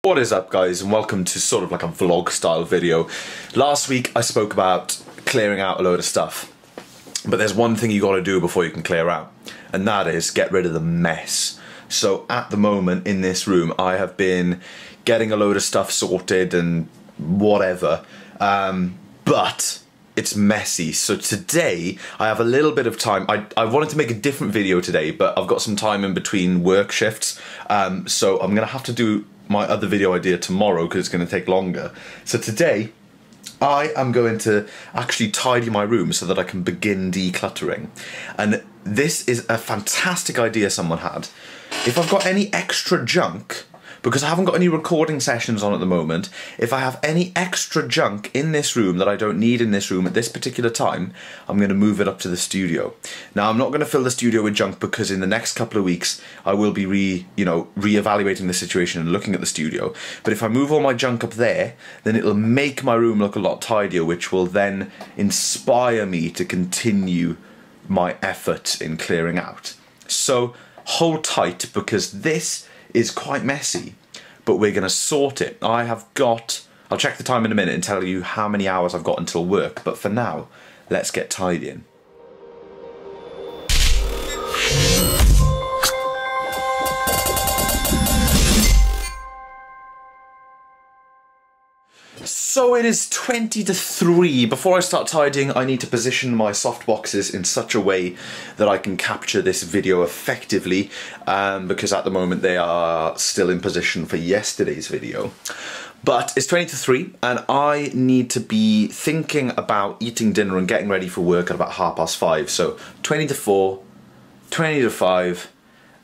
What is up, guys, and welcome to sort of like a vlog style video. Last week I spoke about clearing out a load of stuff, but there's one thing you got to do before you can clear out, and that is get rid of the mess. So at the moment in this room I have been getting a load of stuff sorted and whatever, but it's messy. So today I have a little bit of time. I wanted to make a different video today, but I've got some time in between work shifts, so I'm gonna have to do my other video idea tomorrow because it's going to take longer. So today I am going to actually tidy my room so that I can begin decluttering. And this is a fantastic idea someone had. If I've got any extra junk, because I haven't got any recording sessions on at the moment, if I have any extra junk in this room that I don't need in this room at this particular time, I'm going to move it up to the studio. Now, I'm not going to fill the studio with junk because in the next couple of weeks I will be re-evaluating the situation and looking at the studio. But if I move all my junk up there, then it'll make my room look a lot tidier, which will then inspire me to continue my effort in clearing out. So hold tight, because this is quite messy, but we're going to sort it. I'll check the time in a minute and tell you how many hours I've got until work, but for now, let's get tidying. So it is 20 to 3. Before I start tidying, I need to position my soft boxes in such a way that I can capture this video effectively, because at the moment they are still in position for yesterday's video. But it's 20 to 3 and I need to be thinking about eating dinner and getting ready for work at about 5:30. So 20 to 4, 20 to 5.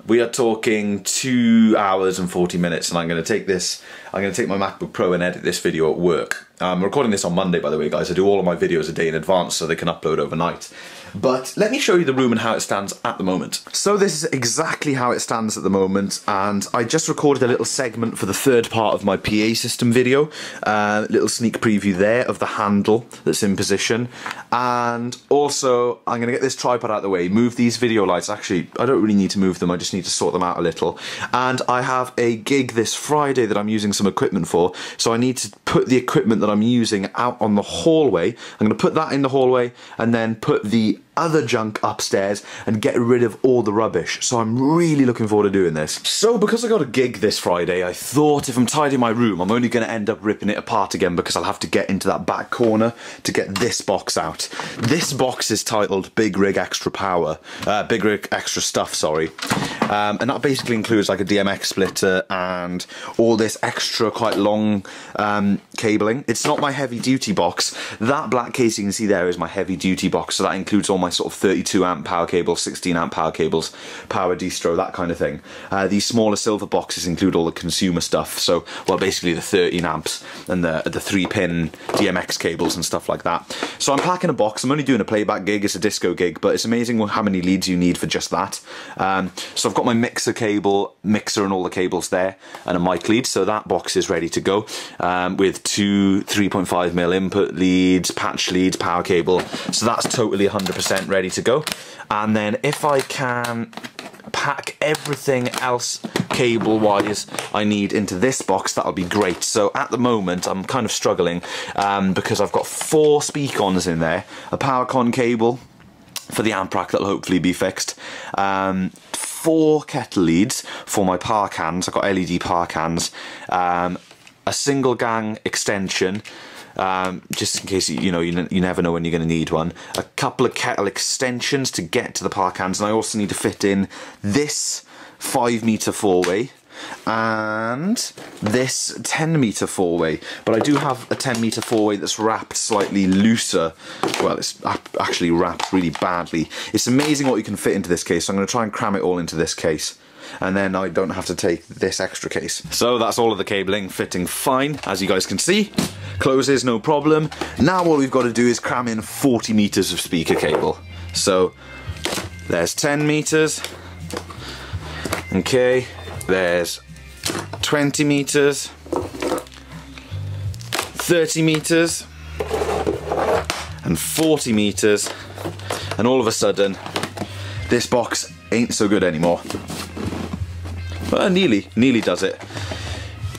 We are talking 2 hours and 40 minutes, and I'm going to take my MacBook Pro and edit this video at work. I'm recording this on Monday, by the way, guys. I do all of my videos a day in advance so they can upload overnight. But let me show you the room and how it stands at the moment. So this is exactly how it stands at the moment, and I just recorded a little segment for the third part of my PA system video. Little sneak preview there of the handle that's in position. And also, I'm going to get this tripod out of the way, move these video lights. Actually, I don't really need to move them, I just need to sort them out a little. And I have a gig this Friday that I'm using some equipment for, so I need to put the equipment that I'm using out on the hallway. I'm going to put that in the hallway and then put the other junk upstairs and get rid of all the rubbish. So I'm really looking forward to doing this. So because I got a gig this Friday, I thought if I'm tidying my room, I'm only going to end up ripping it apart again, because I'll have to get into that back corner to get this box out. This box is titled Big Rig Extra Stuff, sorry. And that basically includes like a DMX splitter and all this extra quite long cabling. It's not my heavy duty box. That black case you can see there is my heavy duty box, so that includes all my sort of 32 amp power cables, 16 amp power cables, power distro, that kind of thing. These smaller silver boxes include all the consumer stuff, so, well, basically the 13 amps and the 3-pin DMX cables and stuff like that. So I'm packing a box. I'm only doing a playback gig, it's a disco gig, but it's amazing how many leads you need for just that. So I've got my mixer and all the cables there, and a mic lead, so that box is ready to go, with 2 3.5mm input leads, patch leads, power cable, so that's totally 100% ready to go. And then if I can pack everything else cable wise I need into this box, that'll be great. So at the moment I'm kind of struggling, because I've got 4 speak-ons in there, a power con cable for the amp rack that'll hopefully be fixed, 4 kettle leads for my power cans. I've got LED power cans, a single gang extension, just in case you never know when you're going to need one, a couple of kettle extensions to get to the power cans, and I also need to fit in this 5-meter 4-way and this 10-meter 4-way, but I do have a 10-meter 4-way that's wrapped slightly looser. Well, it's actually wrapped really badly. It's amazing what you can fit into this case, so I'm going to try and cram it all into this case, and then I don't have to take this extra case. So that's all of the cabling fitting fine, as you guys can see. Closes no problem. Now all we've got to do is cram in 40 meters of speaker cable. So there's 10 meters. Okay, there's 20 meters, 30 meters, and 40 meters, and all of a sudden this box ain't so good anymore. Well, nearly does it.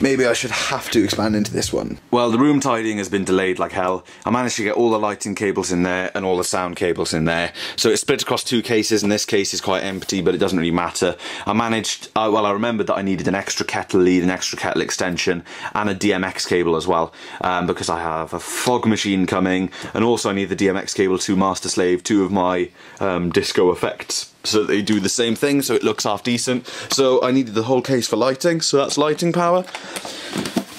maybe I should have to expand into this one. Well, the room tidying has been delayed like hell. I managed to get all the lighting cables in there and all the sound cables in there. So it's split across 2 cases, and this case is quite empty, but it doesn't really matter. I managed, well, I remembered that I needed an extra kettle lead, an extra kettle extension, and a DMX cable as well, because I have a fog machine coming, and also I need the DMX cable to master slave 2 of my disco effects, so they do the same thing, so it looks half decent. So I needed the whole case for lighting, so that's lighting power.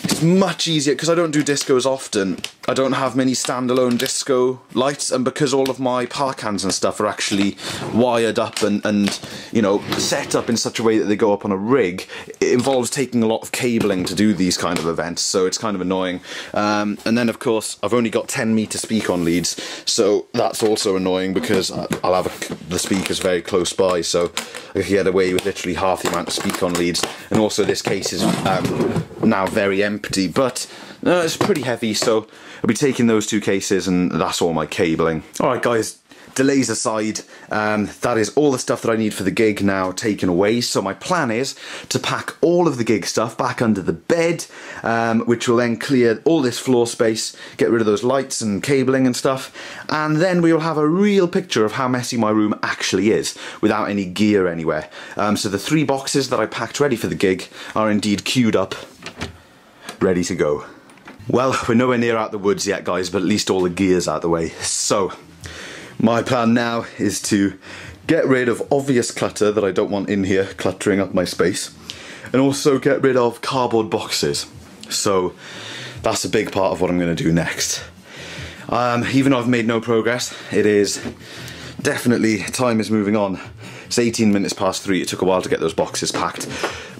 It's much easier because I don't do discos often. I don't have many standalone disco lights, and because all of my park hands and stuff are actually wired up and you know, set up in such a way that they go up on a rig, it involves taking a lot of cabling to do these kind of events, so it's kind of annoying. And then of course I've only got 10-meter speak-on leads, so that's also annoying because I'll have the speakers very close by, so I can get away with literally half the amount of speak-on leads. And also this case is now very empty, but it's pretty heavy, so I'll be taking those 2 cases, and that's all my cabling. Alright guys, delays aside, that is all the stuff that I need for the gig now taken away. So my plan is to pack all of the gig stuff back under the bed, which will then clear all this floor space, get rid of those lights and cabling and stuff, and then we will have a real picture of how messy my room actually is, without any gear anywhere. So the 3 boxes that I packed ready for the gig are indeed queued up, ready to go. Well, we're nowhere near out the woods yet, guys, but at least all the gear's out the way. So my plan now is to get rid of obvious clutter that I don't want in here, cluttering up my space, and also get rid of cardboard boxes. So that's a big part of what I'm going to do next. Even though I've made no progress, it is definitely, time is moving on. It's 18 minutes past 3, it took a while to get those boxes packed.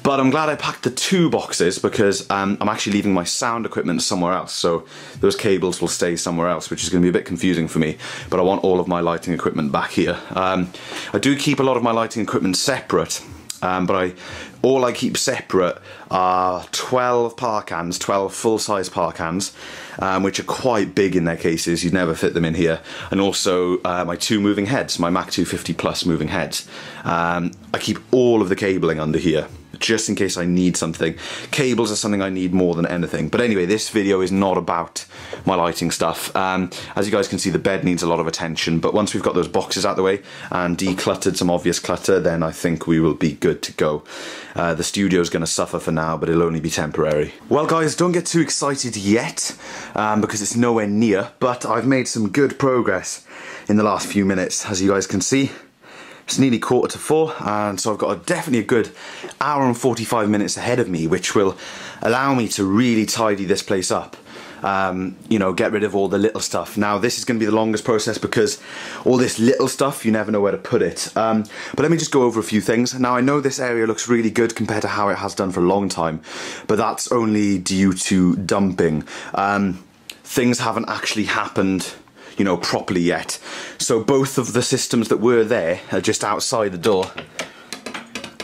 But I'm glad I packed the 2 boxes because I'm actually leaving my sound equipment somewhere else, so those cables will stay somewhere else, which is going to be a bit confusing for me, but I want all of my lighting equipment back here. I do keep a lot of my lighting equipment separate, but all I keep separate are 12 park hands, 12 full-size park hands, which are quite big in their cases, you'd never fit them in here, and also my 2 moving heads, my Mac 250 Plus moving heads. I keep all of the cabling under here, just in case I need something. Cables are something I need more than anything. But anyway, this video is not about my lighting stuff. As you guys can see, the bed needs a lot of attention, but once we've got those boxes out the way and decluttered some obvious clutter, then I think we will be good to go. The studio's going to suffer for now, but it'll only be temporary. Well guys, don't get too excited yet, because it's nowhere near, but I've made some good progress in the last few minutes, as you guys can see. It's nearly 3:45, and so I've got definitely a good hour and 45 minutes ahead of me, which will allow me to really tidy this place up. You know, get rid of all the little stuff. Now this is going to be the longest process because all this little stuff, you never know where to put it. But let me just go over a few things. Now I know this area looks really good compared to how it has done for a long time, but that's only due to dumping. Things haven't actually happened, you know, properly yet. So both of the systems that were there are just outside the door,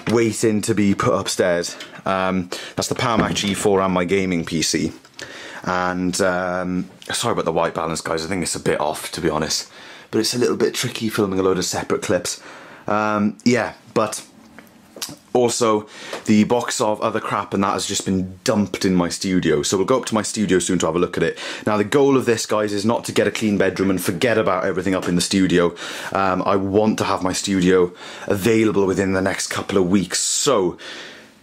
waiting to be put upstairs. That's the PowerMac G4 and my gaming PC. And sorry about the white balance, guys, I think it's a bit off, to be honest, but it's a little bit tricky filming a load of separate clips. Yeah, but also the box of other crap and that has just been dumped in my studio, so we'll go up to my studio soon to have a look at it. Now the goal of this, guys, is not to get a clean bedroom and forget about everything up in the studio. I want to have my studio available within the next couple of weeks, so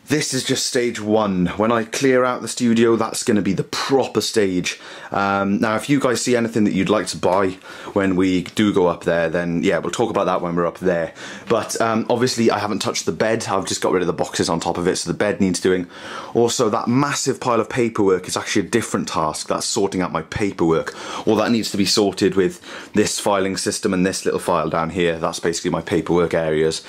this is just stage 1. When I clear out the studio, that's going to be the proper stage. Now, if you guys see anything that you'd like to buy when we do go up there, then yeah, we'll talk about that when we're up there. But obviously, I haven't touched the bed. I've just got rid of the boxes on top of it, so the bed needs doing. Also, that massive pile of paperwork is actually a different task. That's sorting out my paperwork. All that needs to be sorted with this filing system and this little file down here. That's basically my paperwork areas.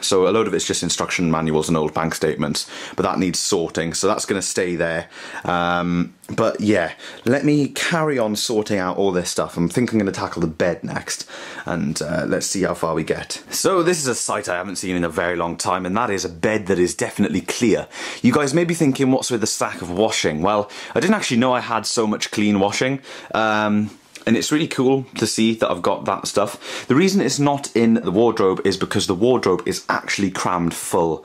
So a load of it's just instruction manuals and old bank statements, but that needs sorting, so that's going to stay there. But yeah, let me carry on sorting out all this stuff. I'm thinking I'm going to tackle the bed next, and let's see how far we get. So this is a sight I haven't seen in a very long time, and that is a bed that is definitely clear. You guys may be thinking, what's with the stack of washing? Well, I didn't actually know I had so much clean washing. And it's really cool to see that I've got that stuff. The reason it's not in the wardrobe is because the wardrobe is actually crammed full.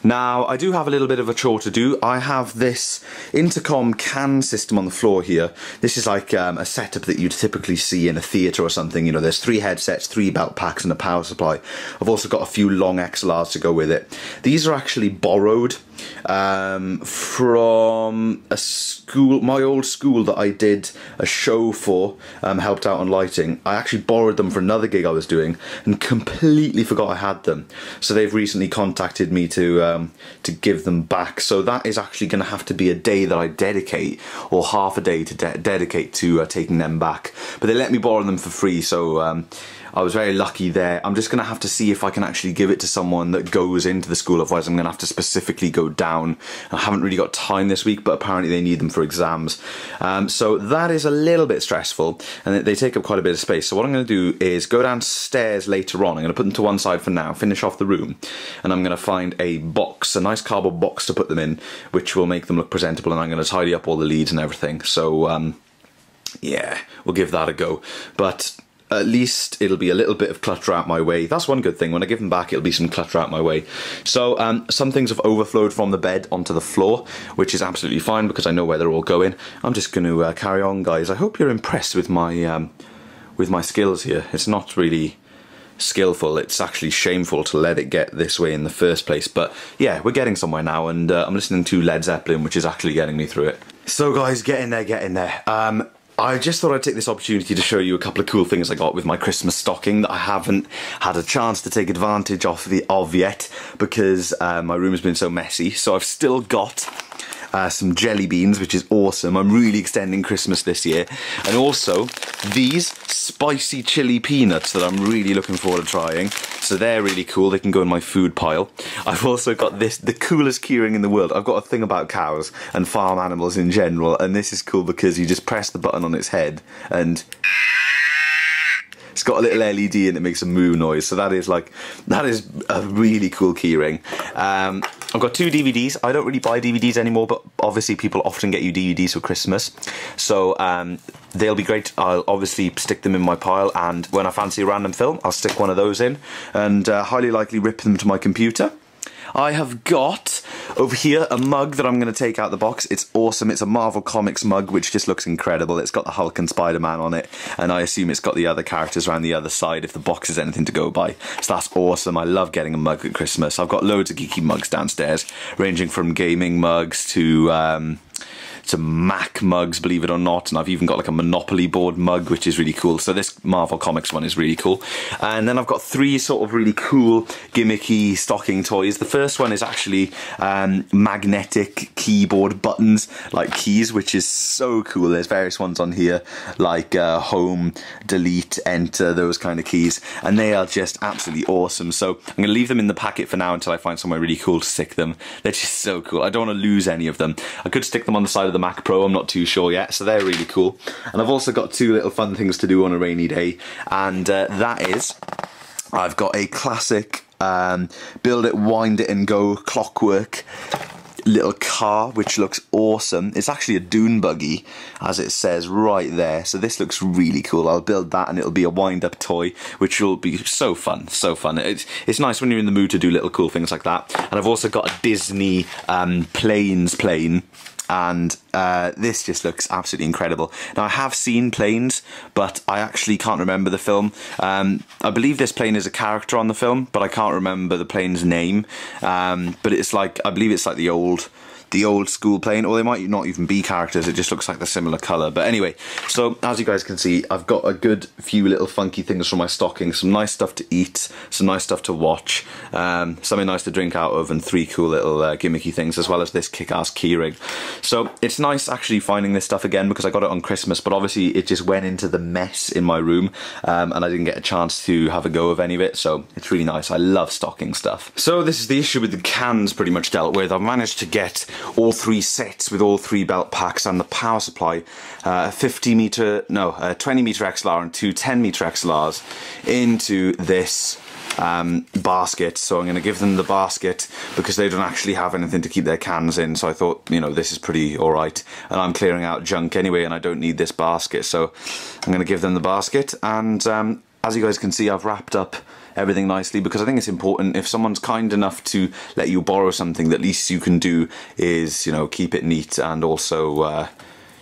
Now, I do have a little bit of a chore to do. I have this intercom can system on the floor here. This is like a setup that you'd typically see in a theatre or something. You know, there's 3 headsets, 3 belt packs and a power supply. I've also got a few long XLRs to go with it. These are actually borrowed from a school, my old school that I did a show for, helped out on lighting. I actually borrowed them for another gig I was doing and completely forgot I had them. So they've recently contacted me to give them back. So that is actually going to have to be a day that I dedicate, or half a day to dedicate to taking them back. But they let me borrow them for free, so I was very lucky there. I'm just going to have to see if I can actually give it to someone that goes into the school, otherwise I'm going to have to specifically go down. I haven't really got time this week, but apparently they need them for exams. So that is a little bit stressful, and they take up quite a bit of space. So what I'm going to do is go downstairs later on. I'm going to put them to one side for now, finish off the room, and I'm going to find a box, a nice cardboard box to put them in, which will make them look presentable, and I'm going to tidy up all the leads and everything. So yeah, we'll give that a go. But at least it'll be a little bit of clutter out my way. That's one good thing. When I give them back, it'll be some clutter out my way. So some things have overflowed from the bed onto the floor, which is absolutely fine because I know where they're all going. I'm just going to carry on, guys. I hope you're impressed with my skills here. It's not really skillful, it's actually shameful to let it get this way in the first place. But yeah, we're getting somewhere now, and I'm listening to Led Zeppelin, which is actually getting me through it. So guys, get in there. I just thought I'd take this opportunity to show you a couple of cool things I got with my Christmas stocking that I haven't had a chance to take advantage of yet, because my room has been so messy. So I've still got some jelly beans, which is awesome. I'm really extending Christmas this year. And also these spicy chili peanuts that I'm really looking forward to trying. So they're really cool. They can go in my food pile. I've also got this, the coolest keyring in the world. I've got a thing about cows and farm animals in general, and this is cool because you just press the button on its head and it's got a little LED and it makes a moo noise. So that is a really cool keyring. I've got 2 DVDs. I don't really buy DVDs anymore, but obviously people often get you DVDs for Christmas. So they'll be great. I'll obviously stick them in my pile, and when I fancy a random film, I'll stick one of those in and highly likely rip them to my computer. I have got over here a mug that I'm going to take out the box. It's awesome. It's a Marvel Comics mug, which just looks incredible. It's got the Hulk and Spider-Man on it, and I assume it's got the other characters around the other side if the box is anything to go by. So that's awesome. I love getting a mug at Christmas. I've got loads of geeky mugs downstairs, ranging from gaming mugs to Mac mugs, believe it or not, and I've even got like a Monopoly board mug, which is really cool. So this Marvel Comics one is really cool. And then I've got 3 sort of really cool gimmicky stocking toys. The first one is actually magnetic keyboard buttons, like keys, which is so cool. There's various ones on here, like home, delete, enter, those kind of keys, and they are just absolutely awesome. So I'm going to leave them in the packet for now until I find somewhere really cool to stick them. They're just so cool. I don't want to lose any of them. I could stick them on the side of the Mac Pro, I'm not too sure yet, so they're really cool. And I've also got 2 little fun things to do on a rainy day, and that is, I've got a classic build it, wind it and go clockwork little car, which looks awesome. It's actually a dune buggy, as it says right there, so this looks really cool. I'll build that and it'll be a wind-up toy, which will be so fun, so fun. It's nice when you're in the mood to do little cool things like that. And I've also got a Disney planes plane, and this just looks absolutely incredible. Now, I have seen Planes, but I actually can't remember the film. I believe this plane is a character on the film, but I can't remember the plane's name. But it's like, I believe it's like the old school plane, or they might not even be characters, it just looks like the similar colour. But anyway, so as you guys can see, I've got a good few little funky things from my stocking, some nice stuff to eat, some nice stuff to watch, something nice to drink out of, and 3 cool little gimmicky things, as well as this kick-ass keyring. So it's nice actually finding this stuff again, because I got it on Christmas, but obviously it just went into the mess in my room, and I didn't get a chance to have a go of any of it, so it's really nice. I love stocking stuff. So this is the issue with the cans pretty much dealt with. I've managed to get all 3 sets with all 3 belt packs and the power supply, 20 meter XLR and 2 10 meter XLRs into this basket. So I'm going to give them the basket because they don't actually have anything to keep their cans in, so I thought, you know, this is pretty alright, and I'm clearing out junk anyway and I don't need this basket, so I'm going to give them the basket, and as you guys can see, I've wrapped up everything nicely because I think it's important. If someone's kind enough to let you borrow something, the least you can do is, you know, keep it neat and also,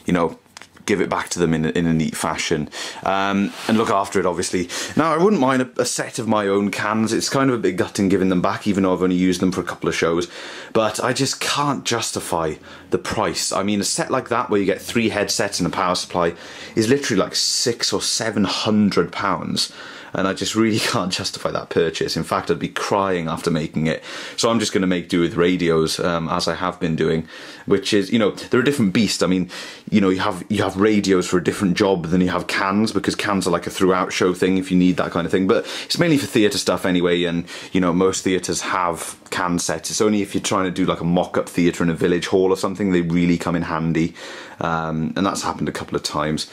you know, give it back to them in a neat fashion, and look after it, obviously. Now, I wouldn't mind a set of my own cans. It's kind of a bit gutting giving them back, even though I've only used them for a couple of shows, but I just can't justify the price. I mean, a set like that where you get 3 headsets and a power supply is literally like £600 or £700, and I just really can't justify that purchase. In fact, I'd be crying after making it. So I'm just going to make do with radios, as I have been doing, which is, you know, they're a different beast. I mean, you know, you have radios for a different job than you have cans, because cans are like a throughout show thing if you need that kind of thing. But it's mainly for theatre stuff anyway, and, you know, most theatres have can sets. It's only if you're trying to do like a mock-up theatre in a village hall or something, they really come in handy. And that's happened a couple of times.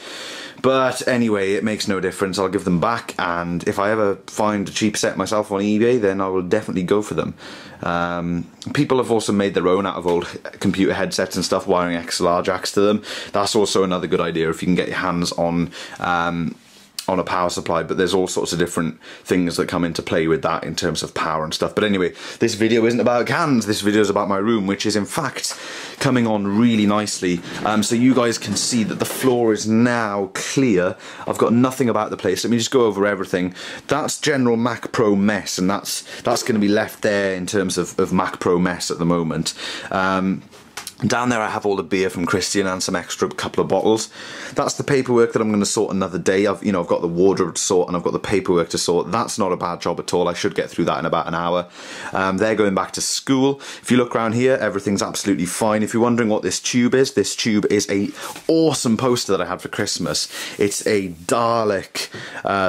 But anyway, it makes no difference. I'll give them back, and if I ever find a cheap set myself on eBay, then I will definitely go for them. People have also made their own out of old computer headsets and stuff, wiring XLR jacks to them. That's also another good idea if you can get your hands on a power supply, but there's all sorts of different things that come into play with that in terms of power and stuff. But anyway, this video isn't about cans, this video is about my room, which is in fact coming on really nicely. So you guys can see that the floor is now clear. I've got nothing about the place. Let me just go over everything. That's general Mac Pro mess, and that's going to be left there in terms of Mac Pro mess at the moment. Down there I have all the beer from Christian and some extra couple of bottles. That's the paperwork that I'm going to sort another day. I've got the wardrobe to sort and I've got the paperwork to sort. That's not a bad job at all. I should get through that in about an hour. They're going back to school. If you look around here, everything's absolutely fine. If you're wondering what this tube is a awesome poster that I had for Christmas. It's a Dalek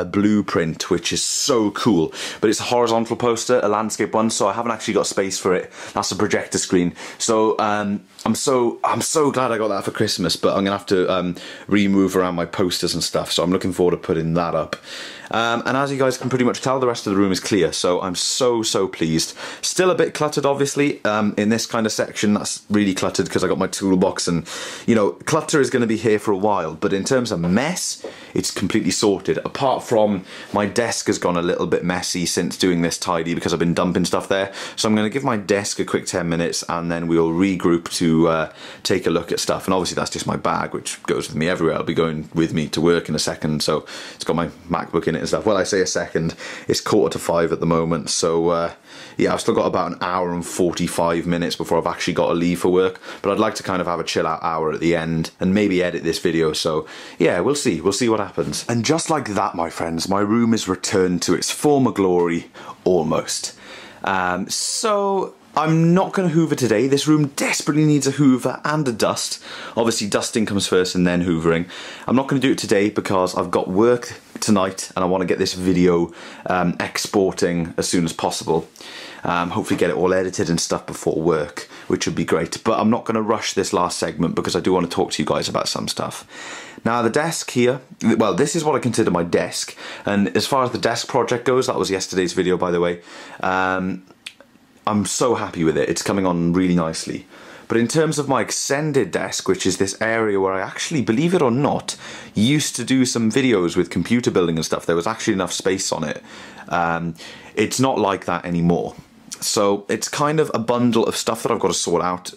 blueprint, which is so cool. But it's a horizontal poster, a landscape one, so I haven't actually got space for it. That's a projector screen. So I'm so glad I got that for Christmas, but I'm gonna have to remove around my posters and stuff, so I'm looking forward to putting that up. And as you guys can pretty much tell, the rest of the room is clear, so I'm so pleased. Still a bit cluttered, obviously, in this kind of section. That's really cluttered because I got my toolbox, and, you know, clutter is going to be here for a while, but in terms of mess, it's completely sorted. Apart from my desk has gone a little bit messy since doing this tidy because I've been dumping stuff there, so I'm going to give my desk a quick 10 minutes and then we'll regroup to take a look at stuff. And obviously that's just my bag, which goes with me everywhere. I'll be going with me to work in a second, so it's got my MacBook in it and stuff. Well, I say a second, it's 4:45 at the moment, so yeah, I've still got about an hour and 45 minutes before I've actually got to leave for work, but I'd like to kind of have a chill out hour at the end and maybe edit this video, so yeah, we'll see what happens. And just like that, my friends, my room is returned to its former glory, almost. So I'm not going to hoover today. This room desperately needs a hoover and a dust. Obviously dusting comes first and then hoovering. I'm not going to do it today because I've got work tonight and I want to get this video exporting as soon as possible. Hopefully get it all edited and stuff before work, which would be great. But I'm not going to rush this last segment because I do want to talk to you guys about some stuff. Now, the desk here, well, this is what I consider my desk. And as far as the desk project goes, that was yesterday's video, by the way. I'm so happy with it. It's coming on really nicely. But in terms of my extended desk, which is this area where I actually, believe it or not, used to do some videos with computer building and stuff, there was actually enough space on it. It's not like that anymore. So it's kind of a bundle of stuff that I've got to sort out,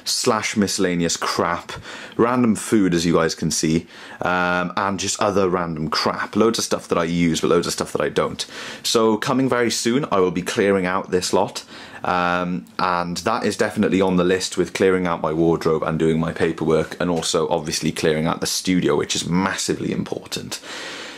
slash miscellaneous crap, random food as you guys can see, and just other random crap. Loads of stuff that I use, but loads of stuff that I don't. So coming very soon, I will be clearing out this lot, and that is definitely on the list with clearing out my wardrobe and doing my paperwork, and also obviously clearing out the studio, which is massively important.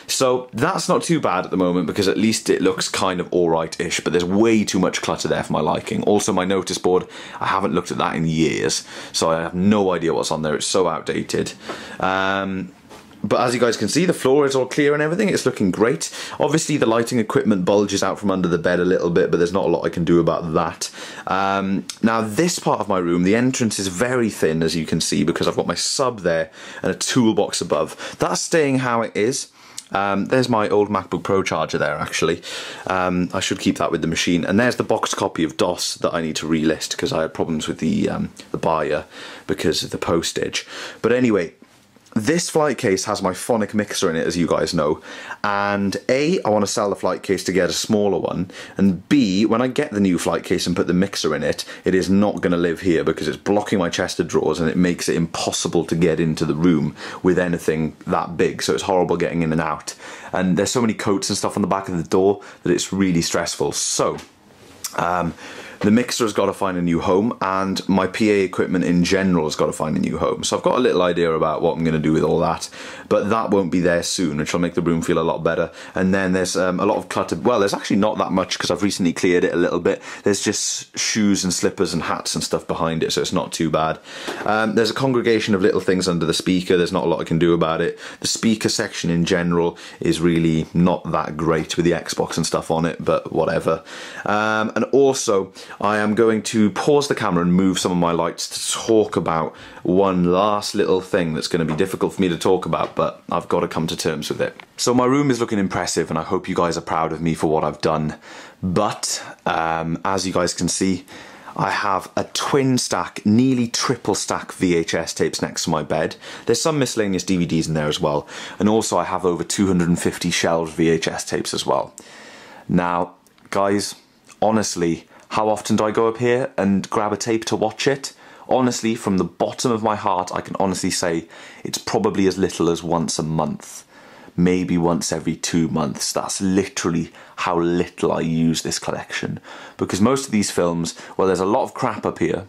So that's not too bad at the moment because at least it looks kind of alright-ish, but there's way too much clutter there for my liking. Also, my notice board, I haven't looked at that in years, so I have no idea what's on there. It's so outdated. But as you guys can see, the floor is all clear and everything. It's looking great. Obviously, the lighting equipment bulges out from under the bed a little bit, but there's not a lot I can do about that. Now, this part of my room, the entrance is very thin, as you can see, because I've got my sub there and a toolbox above. That's staying how it is. There's my old MacBook Pro charger there, actually. I should keep that with the machine. And there's the boxed copy of DOS that I need to relist because I had problems with the buyer because of the postage. But anyway, this flight case has my phonic mixer in it, as you guys know, and A, I want to sell the flight case to get a smaller one, and B, when I get the new flight case and put the mixer in it, it is not going to live here because it's blocking my chest of drawers and it makes it impossible to get into the room with anything that big, so it's horrible getting in and out. And there's so many coats and stuff on the back of the door that it's really stressful. So, the mixer has got to find a new home, and my PA equipment in general has got to find a new home. So I've got a little idea about what I'm going to do with all that, but that won't be there soon, which will make the room feel a lot better. And then there's a lot of cluttered, well, there's actually not that much because I've recently cleared it a little bit. There's just shoes and slippers and hats and stuff behind it, so it's not too bad. There's a congregation of little things under the speaker. There's not a lot I can do about it. The speaker section in general is really not that great with the Xbox and stuff on it, but whatever. And also, I am going to pause the camera and move some of my lights to talk about one last little thing that's going to be difficult for me to talk about, but I've got to come to terms with it. So my room is looking impressive, and I hope you guys are proud of me for what I've done. But as you guys can see, I have a twin stack, nearly triple stack VHS tapes next to my bed. There's some miscellaneous DVDs in there as well. And also I have over 250 shelved VHS tapes as well. Now, guys, honestly, how often do I go up here and grab a tape to watch it? Honestly, from the bottom of my heart, I can honestly say it's probably as little as once a month. Maybe once every 2 months. That's literally how little I use this collection. Because most of these films, well, there's a lot of crap up here,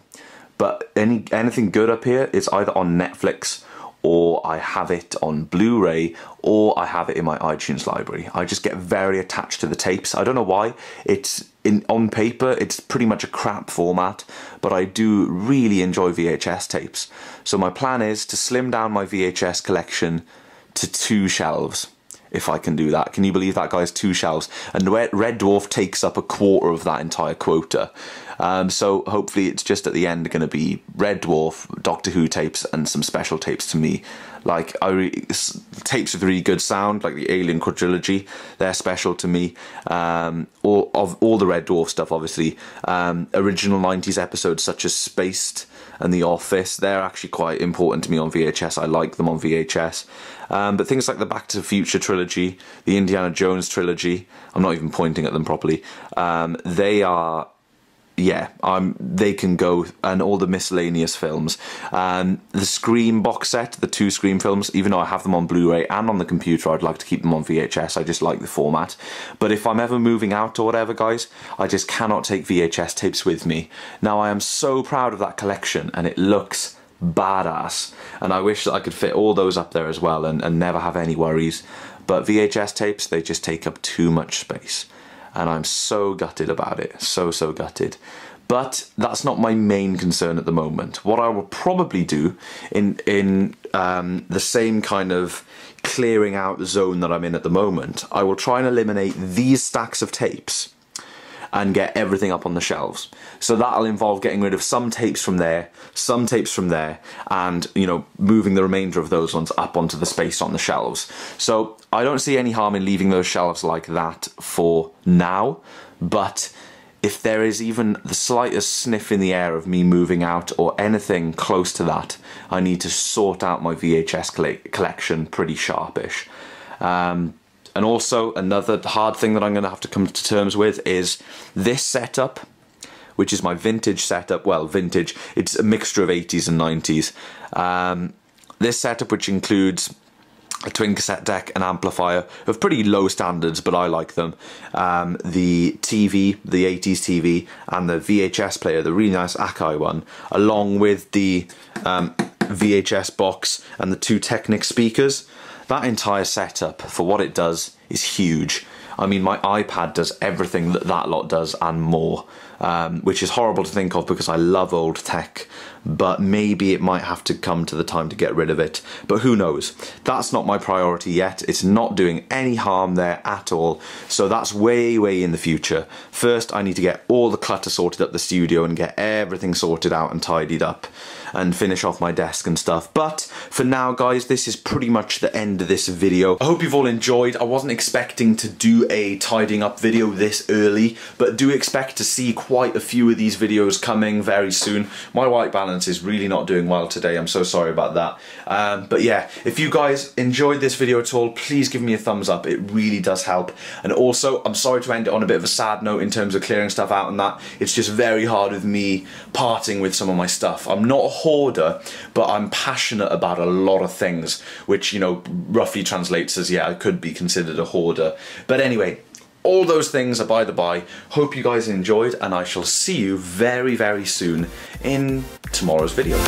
but anything good up here is either on Netflix, or I have it on Blu-ray, or I have it in my iTunes library. I just get very attached to the tapes. I don't know why. On paper, it's pretty much a crap format, but I do really enjoy VHS tapes. So my plan is to slim down my VHS collection to 2 shelves, if I can do that. Can you believe that, guys? 2 shelves. And Red Dwarf takes up a quarter of that entire quota. So hopefully it's just at the end going to be Red Dwarf, Doctor Who tapes, and some special tapes to me. Like, tapes with really good sound, like the Alien quadrilogy, they're special to me. All the Red Dwarf stuff, obviously. Original 90s episodes such as Spaced and The Office, they're actually quite important to me on VHS. I like them on VHS. But things like the Back to the Future trilogy, the Indiana Jones trilogy, I'm not even pointing at them properly, they are... yeah, they can go, and all the miscellaneous films. The Scream box set, the 2 Scream films, even though I have them on Blu-ray and on the computer, I'd like to keep them on VHS. I just like the format. But if I'm ever moving out or whatever, guys, I just cannot take VHS tapes with me. Now, I am so proud of that collection, and it looks badass. And I wish that I could fit all those up there as well and never have any worries. But VHS tapes, they just take up too much space. And I'm so gutted about it, so gutted. But that's not my main concern at the moment. What I will probably do in the same kind of clearing out zone that I'm in at the moment, I will try and eliminate these stacks of tapes and get everything up on the shelves. So that'll involve getting rid of some tapes from there, some tapes from there, and, you know, moving the remainder of those ones up onto the space on the shelves. So I don't see any harm in leaving those shelves like that for now, but if there is even the slightest sniff in the air of me moving out or anything close to that, I need to sort out my VHS collection pretty sharpish. And also, another hard thing that I'm going to have to come to terms with is this setup, which is my vintage setup. Well, vintage, it's a mixture of 80s and 90s. This setup, which includes a twin cassette deck, an amplifier of pretty low standards, but I like them, the TV, the 80s TV, and the VHS player, the really nice Akai one, along with the VHS box and the 2 Technic speakers. That entire setup, for what it does, is huge. I mean, my iPad does everything that that lot does and more, which is horrible to think of because I love old tech, but maybe it might have to come to the time to get rid of it. But who knows? That's not my priority yet. It's not doing any harm there at all, so that's way in the future. First, I need to get all the clutter sorted up the studio and get everything sorted out and tidied up and finish off my desk and stuff. But for now, guys, this is pretty much the end of this video. I hope you've all enjoyed. I wasn't expecting to do a tidying up video this early, but do expect to see quite a few of these videos coming very soon. My white balance is really not doing well today, I'm so sorry about that. But yeah, if you guys enjoyed this video at all, please give me a thumbs up, it really does help. And also, I'm sorry to end it on a bit of a sad note in terms of clearing stuff out and that. It's just very hard with me parting with some of my stuff. I'm not a hoarder, but I'm passionate about a lot of things, which, you know, roughly translates as, yeah, I could be considered a hoarder. But anyway, all those things are by the by. Hope you guys enjoyed, and I shall see you very, very soon in tomorrow's video.